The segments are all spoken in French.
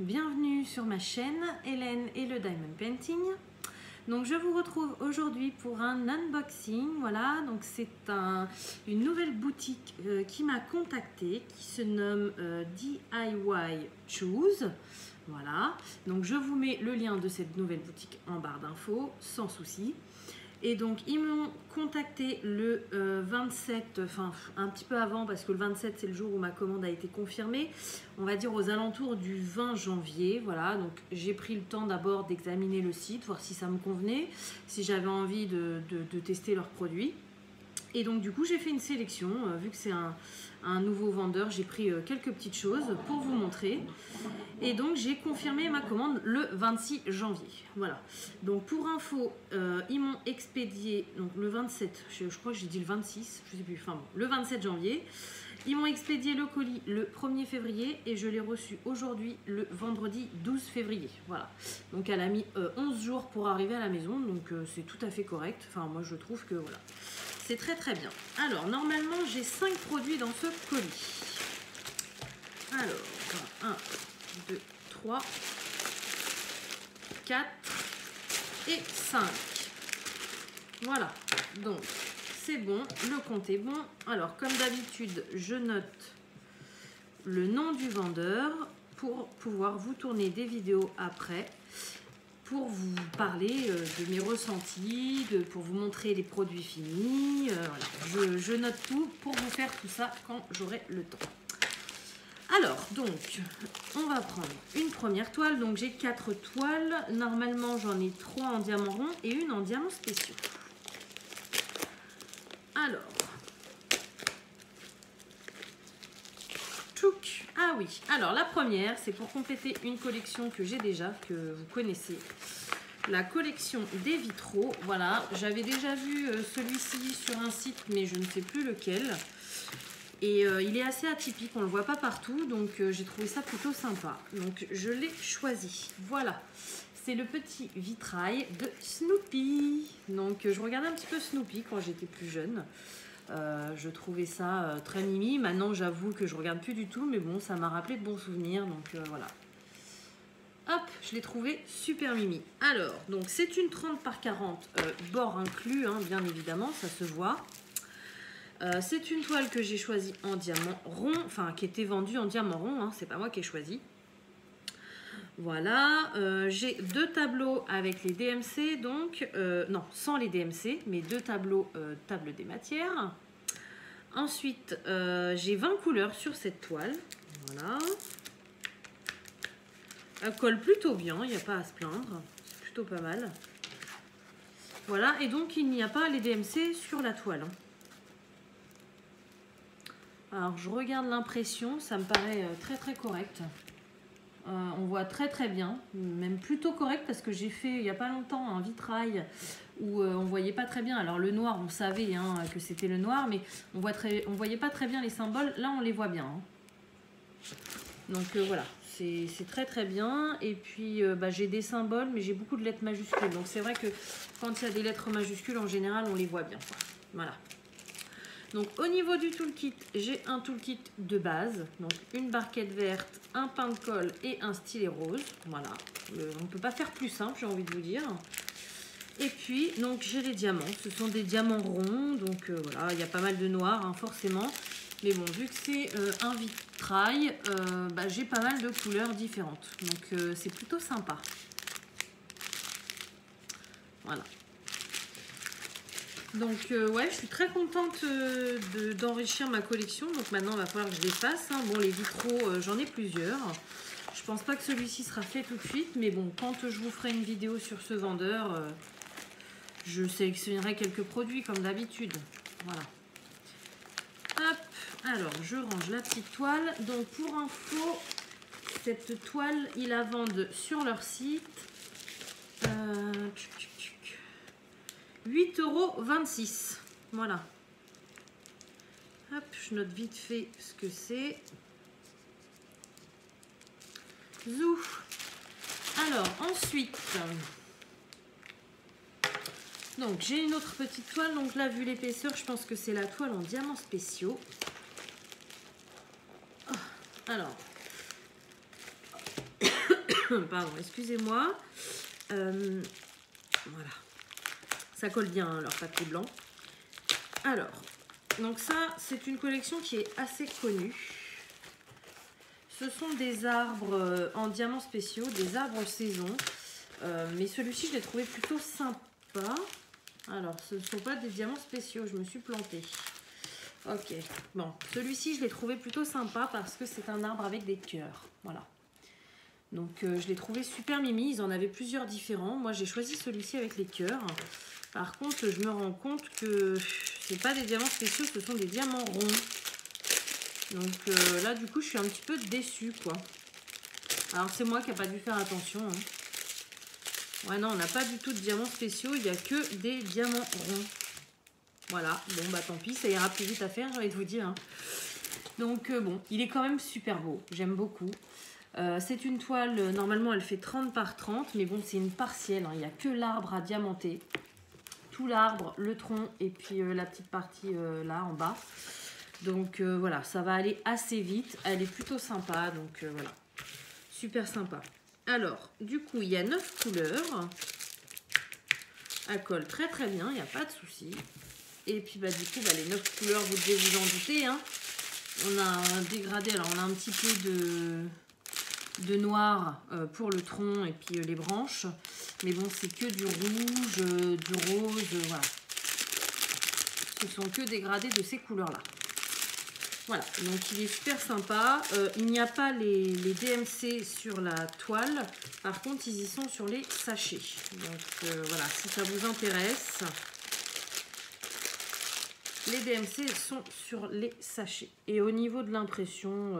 bienvenue sur ma chaîne Hélène et le Diamond Painting. Donc je vous retrouve aujourd'hui pour un unboxing. Voilà, donc c'est une nouvelle boutique qui m'a contactée, qui se nomme DIY Choose. Voilà, donc je vous mets le lien de cette nouvelle boutique en barre d'infos sans souci. Et donc ils m'ont contacté le 27, enfin un petit peu avant, parce que le 27 c'est le jour où ma commande a été confirmée, on va dire aux alentours du 20 janvier. Voilà, donc j'ai pris le temps d'abord d'examiner le site, voir si ça me convenait, si j'avais envie de tester leurs produits. Et donc du coup j'ai fait une sélection, vu que c'est un nouveau vendeur, j'ai pris quelques petites choses pour vous montrer. Et donc j'ai confirmé ma commande le 26 janvier. Voilà. Donc pour info, ils m'ont expédié, donc le 27, je crois que j'ai dit le 26, je sais plus, enfin bon, le 27 janvier. Ils m'ont expédié le colis le 1er février et je l'ai reçu aujourd'hui le vendredi 12 février. Voilà. Donc elle a mis 11 jours pour arriver à la maison, donc c'est tout à fait correct. Enfin moi je trouve que voilà. C'est très très bien. Alors normalement j'ai 5 produits dans ce colis. Alors 1, 2, 3, 4 et 5. Voilà, donc c'est bon, le compte est bon. Alors comme d'habitude, je note le nom du vendeur pour pouvoir vous tourner des vidéos après, pour vous parler de mes ressentis, pour vous montrer les produits finis. Voilà. Je note tout pour vous faire tout ça quand j'aurai le temps. Alors, donc, on va prendre une première toile. Donc, j'ai 4 toiles. Normalement, j'en ai 3 en diamant rond et une en diamant spéciaux. Alors, tchouk. Ah oui, alors la première, c'est pour compléter une collection que j'ai déjà, que vous connaissez. La collection des vitraux. Voilà, j'avais déjà vu celui-ci sur un site, mais je ne sais plus lequel. Et il est assez atypique, on ne le voit pas partout, donc j'ai trouvé ça plutôt sympa. Donc je l'ai choisi. Voilà, c'est le petit vitrail de Snoopy. Donc je regardais un petit peu Snoopy quand j'étais plus jeune. Je trouvais ça très mimi. Maintenant j'avoue que je regarde plus du tout, mais bon, ça m'a rappelé de bons souvenirs, donc voilà. Hop, je l'ai trouvé super mimi. Alors, donc c'est une 30 par 40, bord inclus, hein, bien évidemment, ça se voit. C'est une toile que j'ai choisie en diamant rond, enfin qui était vendue en diamant rond, hein, c'est pas moi qui ai choisi. Voilà, j'ai 2 tableaux avec les DMC, donc, non, sans les DMC, mais 2 tableaux table des matières. Ensuite, j'ai 20 couleurs sur cette toile, voilà. Elle colle plutôt bien, il n'y a pas à se plaindre, c'est plutôt pas mal. Voilà, et donc il n'y a pas les DMC sur la toile. Alors je regarde l'impression, ça me paraît très très correct. On voit très très bien, même plutôt correct, parce que j'ai fait il n'y a pas longtemps un vitrail où on voyait pas très bien. Alors le noir, on savait hein, que c'était le noir, mais on voyait pas très bien les symboles. Là on les voit bien. Hein. Donc voilà, c'est très très bien. Et puis j'ai des symboles, mais j'ai beaucoup de lettres majuscules. Donc c'est vrai que quand il y a des lettres majuscules, en général on les voit bien. Voilà. Donc au niveau du toolkit, j'ai un toolkit de base, donc une barquette verte, un pain de colle et un stylet rose. Voilà, on ne peut pas faire plus simple, j'ai envie de vous dire. Et puis donc j'ai les diamants, ce sont des diamants ronds, donc voilà, il y a pas mal de noir hein, forcément. Mais bon, vu que c'est un vitrail, j'ai pas mal de couleurs différentes, donc c'est plutôt sympa. Voilà. Donc ouais, je suis très contente d'enrichir ma collection. Donc maintenant, il va falloir que je les fasse. Hein. Bon, les vitraux, j'en ai plusieurs. Je pense pas que celui-ci sera fait tout de suite. Mais bon, quand je vous ferai une vidéo sur ce vendeur, je sélectionnerai quelques produits comme d'habitude. Voilà. Hop, alors je range la petite toile. Donc pour info, cette toile, ils la vendent sur leur site. 8,26 €. Voilà. Hop, je note vite fait ce que c'est. Zou. Alors, ensuite, donc j'ai une autre petite toile. Donc là, vu l'épaisseur, je pense que c'est la toile en diamants spéciaux. Alors, Pardon, excusez-moi. Voilà. Ça colle bien, hein, leur papier blanc. Alors, donc ça, c'est une collection qui est assez connue. Ce sont des arbres en diamants spéciaux, des arbres saison. Mais celui-ci, je l'ai trouvé plutôt sympa. Alors, ce ne sont pas des diamants spéciaux, je me suis plantée. Ok, bon, celui-ci, je l'ai trouvé plutôt sympa parce que c'est un arbre avec des cœurs. Voilà. Donc, je l'ai trouvé super mimi. Ils en avaient plusieurs différents. Moi, j'ai choisi celui-ci avec les cœurs. Par contre, je me rends compte que c'est pas des diamants spéciaux, ce sont des diamants ronds. Donc là, du coup, je suis un petit peu déçue, quoi. Alors, c'est moi qui n'ai pas dû faire attention. Hein. Ouais, non, on n'a pas du tout de diamants spéciaux. Il n'y a que des diamants ronds. Voilà. Bon, bah tant pis, ça ira plus vite à faire, j'ai envie de vous dire. Hein. Donc, bon, il est quand même super beau. J'aime beaucoup. C'est une toile, normalement, elle fait 30 par 30. Mais bon, c'est une partielle. Hein. Il n'y a que l'arbre à diamanter. Tout l'arbre, le tronc et puis la petite partie là en bas. Donc voilà, ça va aller assez vite. Elle est plutôt sympa, donc voilà. Super sympa. Alors, du coup, il y a 9 couleurs. Elle colle très très bien, il n'y a pas de souci. Et puis bah du coup, bah, les 9 couleurs, vous devez vous en douter. Hein. On a un dégradé, alors on a un petit peu de noir pour le tronc et puis les branches. Mais bon, c'est que du rouge, du rose, voilà. Ce sont que des gradés de ces couleurs-là. Voilà, donc il est super sympa. Il n'y a pas les DMC sur la toile. Par contre, ils y sont sur les sachets. Donc voilà, si ça vous intéresse, les DMC sont sur les sachets. Et au niveau de l'impression,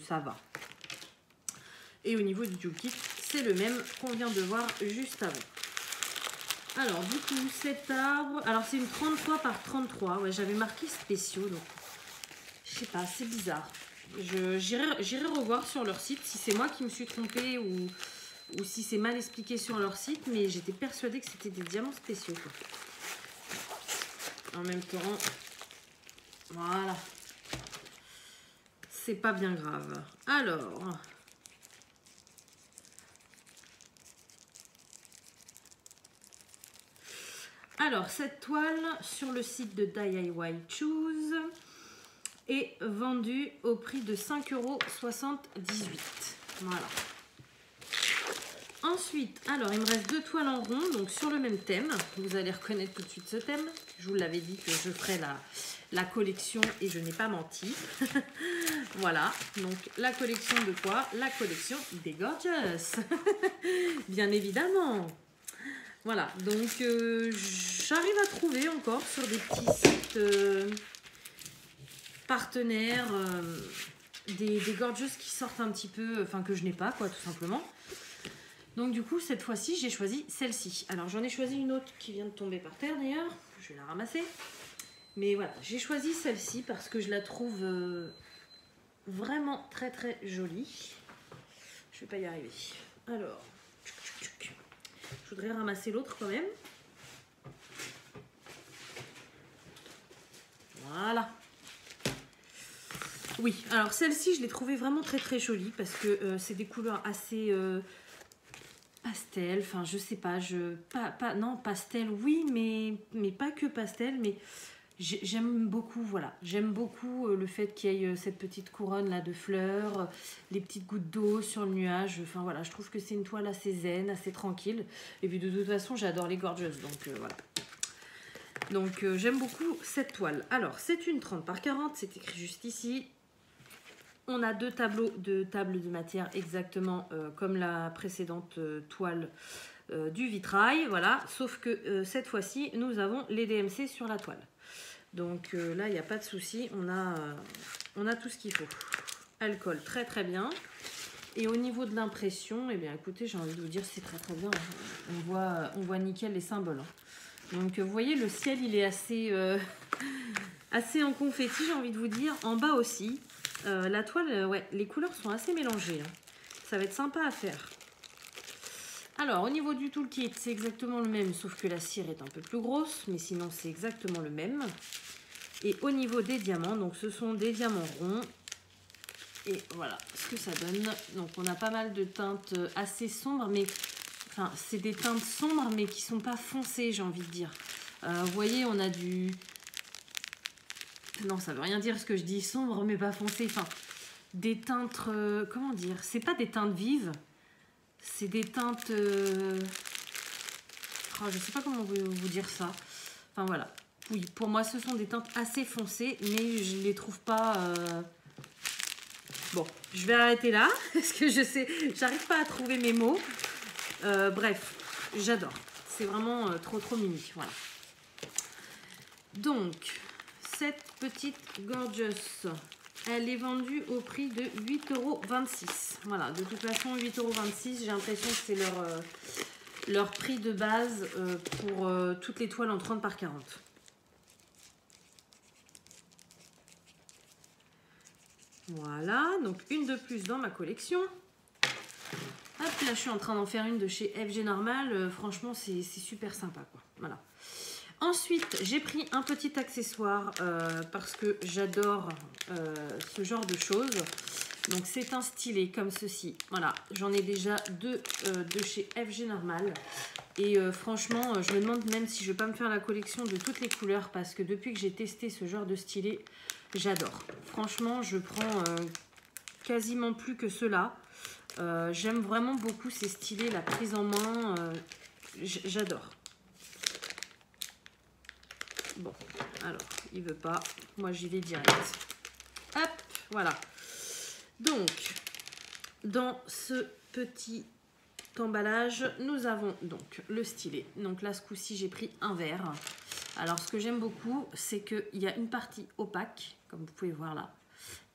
ça va. Et au niveau du toolkit, c'est le même qu'on vient de voir juste avant. Alors du coup, cet arbre, alors c'est une 33 par 33. Ouais, j'avais marqué spéciaux, donc je sais pas, c'est bizarre. J'irai revoir sur leur site si c'est moi qui me suis trompée ou si c'est mal expliqué sur leur site, mais j'étais persuadée que c'était des diamants spéciaux, quoi. En même temps, voilà. C'est pas bien grave. Alors, cette toile sur le site de DIY Choose est vendue au prix de 5,78 €. Voilà. Ensuite, alors, il me reste 2 toiles en rond, donc sur le même thème. Vous allez reconnaître tout de suite ce thème. Je vous l'avais dit que je ferais la collection et je n'ai pas menti. Voilà, donc la collection de quoi? La collection des Gorgeous. Bien évidemment. Voilà, donc j'arrive à trouver encore sur des petits sites partenaires des Gorgeous qui sortent un petit peu, enfin que je n'ai pas, quoi, tout simplement. Donc du coup, cette fois-ci, j'ai choisi celle-ci. Alors j'en ai choisi une autre qui vient de tomber par terre d'ailleurs. Je vais la ramasser. Mais voilà, j'ai choisi celle-ci parce que je la trouve vraiment très très jolie. Je vais pas y arriver. Alors, je voudrais ramasser l'autre quand même. Voilà. Oui, alors celle-ci, je l'ai trouvée vraiment très très jolie parce que c'est des couleurs assez pastel. Enfin, je sais pas, non, pastel, oui, mais pas que pastel, mais j'aime beaucoup, voilà. J'aime beaucoup le fait qu'il y ait cette petite couronne là de fleurs, les petites gouttes d'eau sur le nuage. Enfin voilà, je trouve que c'est une toile assez zen, assez tranquille. Et puis de toute façon, j'adore les Gorgeous, donc voilà. Donc j'aime beaucoup cette toile. Alors, c'est une 30 par 40, c'est écrit juste ici. On a 2 tableaux de tables de matière exactement comme la précédente toile du vitrail. Voilà, sauf que cette fois-ci, nous avons les DMC sur la toile. Donc là, il n'y a pas de souci, on a tout ce qu'il faut. Elle colle très très bien. Et au niveau de l'impression, eh bien écoutez, j'ai envie de vous dire c'est très très bien. On voit nickel les symboles. Hein. Donc vous voyez, le ciel, il est assez, assez en confetti, j'ai envie de vous dire. En bas aussi. La toile, ouais, les couleurs sont assez mélangées. Hein. Ça va être sympa à faire. Alors, au niveau du toolkit, c'est exactement le même, sauf que la cire est un peu plus grosse, mais sinon, c'est exactement le même. Et au niveau des diamants, donc ce sont des diamants ronds. Et voilà ce que ça donne. Donc on a pas mal de teintes assez sombres, mais enfin c'est des teintes sombres mais qui sont pas foncées, j'ai envie de dire. Vous voyez, on a du... Non, ça veut rien dire ce que je dis, sombre mais pas foncé. Enfin, des teintes... comment dire? C'est pas des teintes vives. C'est des teintes... Oh, je sais pas comment vous dire ça. Enfin voilà. Oui, pour moi ce sont des teintes assez foncées, mais je les trouve pas... Bon, je vais arrêter là, parce que je sais, j'arrive pas à trouver mes mots. Bref, j'adore. C'est vraiment trop mimi, voilà. Donc, cette petite Gorgeous, elle est vendue au prix de 8,26 €. Voilà, de toute façon, 8,26 €, j'ai l'impression que c'est leur prix de base pour toutes les toiles en 30 par 40. Voilà, donc une de plus dans ma collection. Hop, là je suis en train d'en faire une de chez FG Normal. Franchement, c'est super sympa, quoi. Voilà. Ensuite, j'ai pris un petit accessoire parce que j'adore ce genre de choses. Donc c'est un stylet comme ceci. Voilà, j'en ai déjà deux de chez FG Normal. Et franchement, je me demande même si je ne vais pas me faire la collection de toutes les couleurs parce que depuis que j'ai testé ce genre de stylet, j'adore. Franchement, je prends quasiment plus que ceux-là. J'aime vraiment beaucoup ces stylets, la prise en main. J'adore. Bon, alors, il veut pas. Moi, j'y vais direct. Hop, voilà. Donc, dans ce petit emballage, nous avons donc le stylet. Donc là, ce coup-ci, j'ai pris un vert. Alors, ce que j'aime beaucoup, c'est qu'il y a une partie opaque, comme vous pouvez voir là,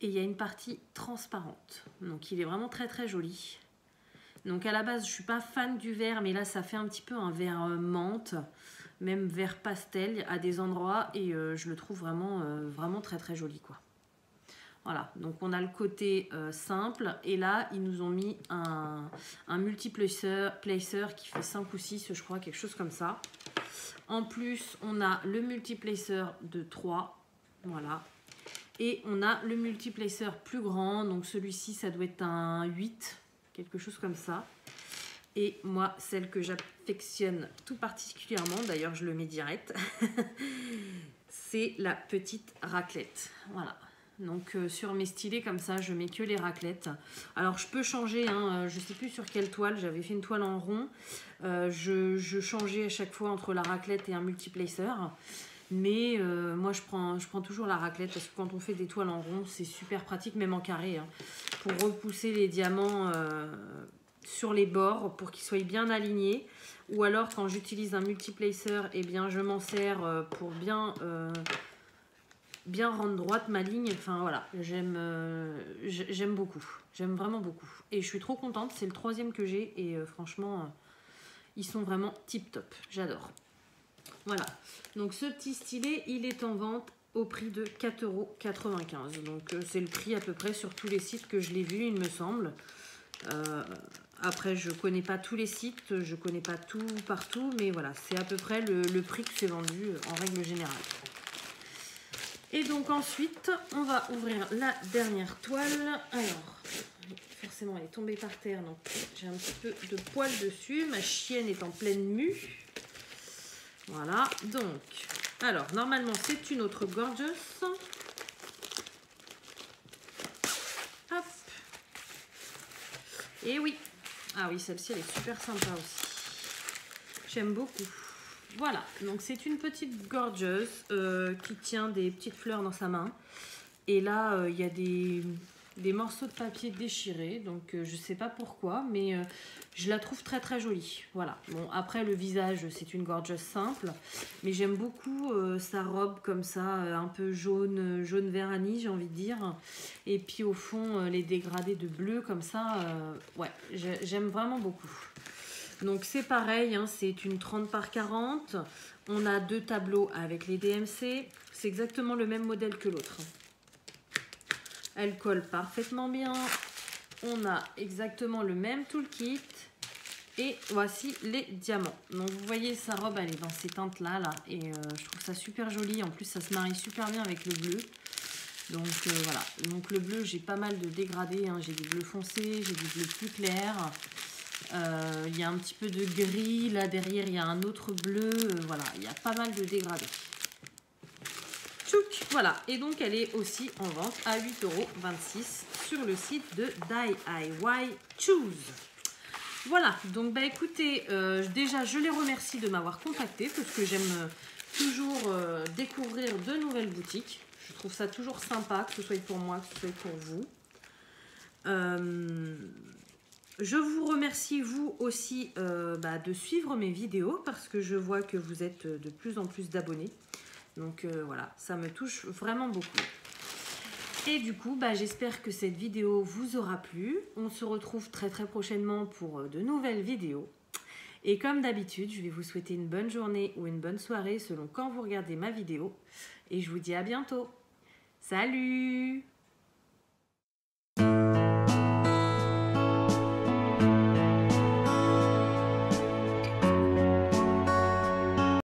et il y a une partie transparente. Donc, il est vraiment très joli. Donc, à la base, je suis pas fan du vert, mais là, ça fait un petit peu un vert menthe, même vert pastel à des endroits, et je le trouve vraiment très joli, quoi. Voilà, donc on a le côté simple, et là, ils nous ont mis un multiplacer qui fait 5 ou 6, je crois, quelque chose comme ça. En plus, on a le multiplacer de 3, voilà. Et on a le multiplacer plus grand, donc celui-ci, ça doit être un 8, quelque chose comme ça. Et moi, celle que j'affectionne tout particulièrement, d'ailleurs, je le mets direct, c'est la petite raclette. Voilà. Donc sur mes stylets comme ça, je mets que les raclettes. Alors je peux changer, hein, je sais plus sur quelle toile, j'avais fait une toile en rond. Je changeais à chaque fois entre la raclette et un multiplacer. Mais moi je prends toujours la raclette parce que quand on fait des toiles en rond, c'est super pratique, même en carré, hein, pour repousser les diamants sur les bords pour qu'ils soient bien alignés. Ou alors quand j'utilise un multiplacer, eh bien je m'en sers pour bien rendre droite ma ligne. Enfin voilà, j'aime beaucoup, j'aime vraiment beaucoup, et je suis trop contente. C'est le 3e que j'ai, et franchement ils sont vraiment tip top, j'adore. Voilà, donc ce petit stylet, il est en vente au prix de 4,95 €. Donc c'est le prix à peu près sur tous les sites que je l'ai vu, il me semble. Après, je connais pas tous les sites, je connais pas tout partout, mais voilà, c'est à peu près le prix que c'est vendu en règle générale. Et donc ensuite, on va ouvrir la dernière toile. Alors, forcément, elle est tombée par terre, donc j'ai un petit peu de poils dessus. Ma chienne est en pleine mue. Voilà, donc, alors, normalement, c'est une autre Gorgeous. Hop. Et oui. Ah oui, celle-ci, elle est super sympa aussi. J'aime beaucoup. Voilà, donc c'est une petite Gorgeous qui tient des petites fleurs dans sa main. Et là, il y a des morceaux de papier déchirés. Donc, je sais pas pourquoi, mais je la trouve très jolie. Voilà. Bon, après, le visage, c'est une Gorgeous simple. Mais j'aime beaucoup sa robe comme ça, un peu jaune vert anis, j'ai envie de dire. Et puis, au fond, les dégradés de bleu comme ça. Ouais, j'aime vraiment beaucoup. Donc c'est pareil, hein, c'est une 30 par 40. On a 2 tableaux avec les DMC. C'est exactement le même modèle que l'autre. Elle colle parfaitement bien. On a exactement le même toolkit. Et voici les diamants. Donc vous voyez, sa robe, elle est dans ces teintes-là. Là, et je trouve ça super joli. En plus, ça se marie super bien avec le bleu. Donc voilà, donc le bleu, j'ai pas mal de dégradés, hein. J'ai du bleu foncé, j'ai du bleu plus clair. Il y a un petit peu de gris, là derrière il y a un autre bleu, voilà, il y a pas mal de dégradés. Tchouk, voilà, et donc elle est aussi en vente à 8,26 € sur le site de DIY Choose. Voilà, donc bah écoutez, déjà je les remercie de m'avoir contacté parce que j'aime toujours découvrir de nouvelles boutiques. Je trouve ça toujours sympa, que ce soit pour moi, que ce soit pour vous. Je vous remercie vous aussi de suivre mes vidéos parce que je vois que vous êtes de plus en plus d'abonnés. Donc voilà, ça me touche vraiment beaucoup. Et du coup, j'espère que cette vidéo vous aura plu. On se retrouve très prochainement pour de nouvelles vidéos. Et comme d'habitude, je vais vous souhaiter une bonne journée ou une bonne soirée selon quand vous regardez ma vidéo. Et je vous dis à bientôt. Salut!